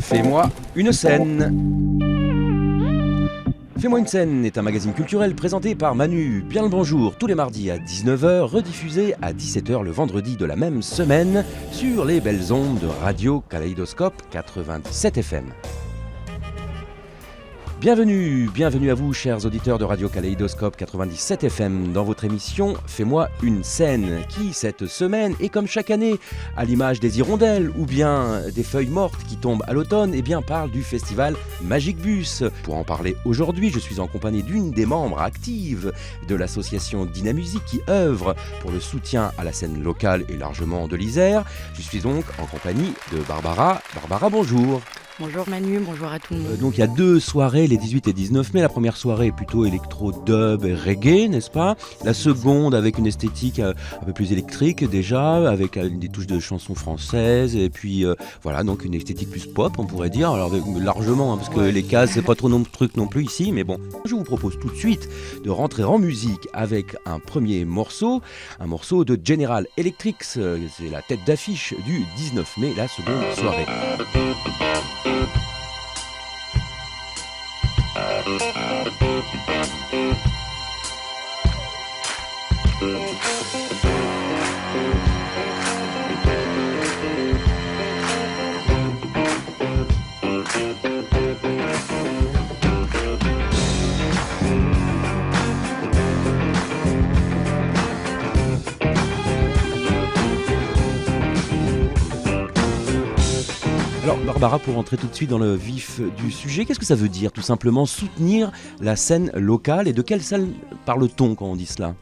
Fais-moi une scène. Fais-moi une scène est un magazine culturel présenté par Manu. Bien le bonjour, tous les mardis à 19h, rediffusé à 17h le vendredi de la même semaine sur les belles ondes de Radio Kaléidoscope 97 FM. Bienvenue à vous, chers auditeurs de Radio Kaléidoscope 97 FM, dans votre émission Fais-moi une scène, qui cette semaine, et comme chaque année, à l'image des hirondelles ou bien des feuilles mortes qui tombent à l'automne, parle du festival Magic Bus. Pour en parler aujourd'hui, je suis en compagnie d'une des membres actives de l'association Dynamusique qui œuvre pour le soutien à la scène locale et largement de l'Isère. Je suis donc en compagnie de Barbara. Barbara, bonjour. Bonjour Manu, bonjour à tout le monde. Donc il y a deux soirées, les 18 et 19 mai. La première soirée est plutôt électro-dub et reggae, n'est-ce pas ? La seconde avec une esthétique un peu plus électrique déjà, avec des touches de chansons françaises. Et puis voilà, donc une esthétique plus pop, on pourrait dire. Alors largement, parce que les cases, c'est pas trop non truc non plus ici. Mais bon, je vous propose tout de suite de rentrer en musique avec un premier morceau. Un morceau de General Electric. C'est la tête d'affiche du 19 mai, la seconde soirée. Alors Barbara, pour entrer tout de suite dans le vif du sujet, qu'est-ce que ça veut dire tout simplement soutenir la scène locale, et de quelle scène parle-t-on quand on dit cela ?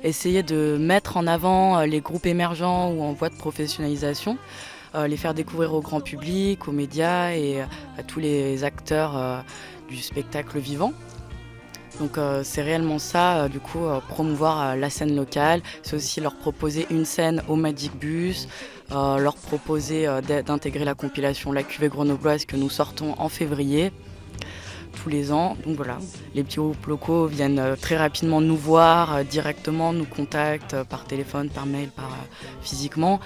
Essayer de mettre en avant les groupes émergents ou en voie de professionnalisation, les faire découvrir au grand public, aux médias et à tous les acteurs du spectacle vivant. Donc c'est réellement ça, promouvoir la scène locale. C'est aussi leur proposer une scène au Magic Bus, leur proposer d'intégrer la compilation La Cuvée Grenobloise que nous sortons en février tous les ans. Donc voilà, les petits groupes locaux viennent très rapidement nous voir, directement nous contactent par téléphone, par mail, physiquement.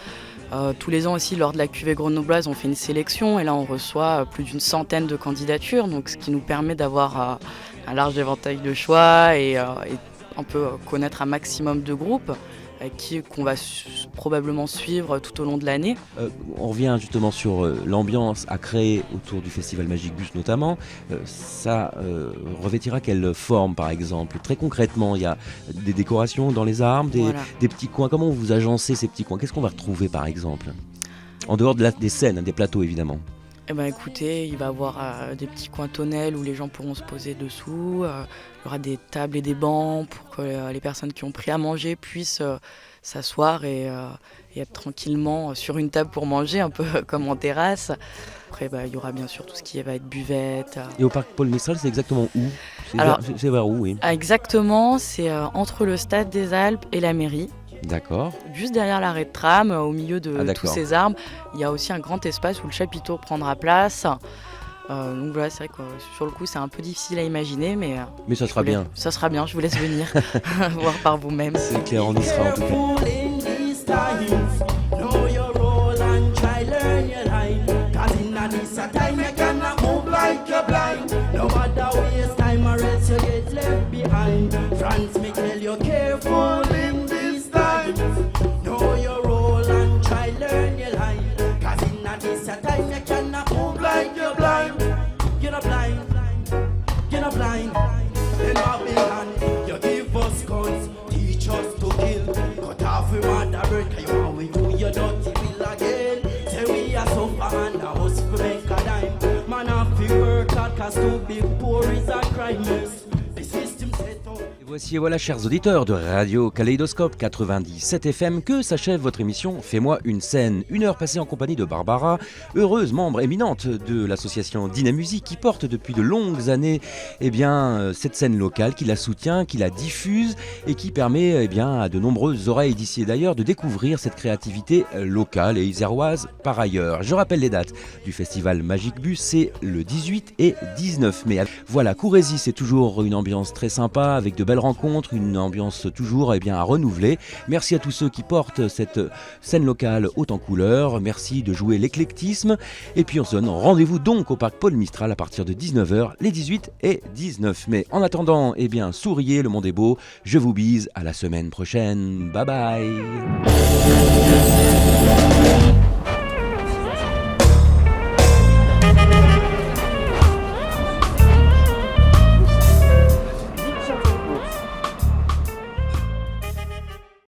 Tous les ans aussi, lors de la Cuvée Grenobloise, on fait une sélection et là on reçoit plus d'une centaine de candidatures, donc ce qui nous permet d'avoir un large éventail de choix et on peut connaître un maximum de groupes qu'on va probablement suivre tout au long de l'année. On revient justement sur l'ambiance à créer autour du festival Magic Bus notamment. Ça revêtira quelle forme par exemple ? Très concrètement, il y a des décorations dans les arbres, des petits coins. Comment vous agencez ces petits coins ? Qu'est-ce qu'on va retrouver par exemple ? En dehors des scènes, des plateaux évidemment. Eh ben écoutez, il va y avoir des petits coins tonnelles où les gens pourront se poser dessous. Il y aura des tables et des bancs pour que les personnes qui ont pris à manger puissent s'asseoir et être tranquillement sur une table pour manger, un peu comme en terrasse. Après, il y aura bien sûr tout ce qui va être buvette. Et au parc Paul Mistral, c'est exactement où ? C'est vers où, oui ? Exactement, c'est entre le Stade des Alpes et la mairie. D'accord. Juste derrière l'arrêt de tram, au milieu de tous ces arbres, il y a aussi un grand espace où le chapiteau prendra place. Donc voilà, c'est vrai que sur le coup, c'est un peu difficile à imaginer, mais ça sera bien. Ça sera bien, je vous laisse venir voir par vous-même. C'est clair, on y sera en tout cas. Know your role and try learn your line. 'Cause in this time you cannot move like you're blind. You're not blind, you're not blind. In Babylon, you give us guns, teach us to kill. Cut off we mother birth, you want we do your dirty will again. Say we are suffer and a hustle to make a dime. Man have to work hard 'cause to be poor is a crime. The system set up. Voici et voilà, chers auditeurs de Radio Kaléidoscope 97 FM, que s'achève votre émission Fais-moi une scène. Une heure passée en compagnie de Barbara, heureuse membre éminente de l'association Dynamusique qui porte depuis de longues années cette scène locale, qui la soutient, qui la diffuse et qui permet à de nombreuses oreilles d'ici et d'ailleurs de découvrir cette créativité locale et iséroise par ailleurs. Je rappelle les dates du festival Magic Bus, c'est le 18 et 19 mai. Voilà, Courrézy, c'est toujours une ambiance très sympa avec de belles rencontres, une ambiance toujours à renouveler. Merci à tous ceux qui portent cette scène locale haute en couleurs. Merci de jouer l'éclectisme. Et puis on se donne rendez-vous donc au parc Paul Mistral à partir de 19h les 18 et 19 mai. En attendant, souriez, le monde est beau. Je vous bise, à la semaine prochaine. Bye bye.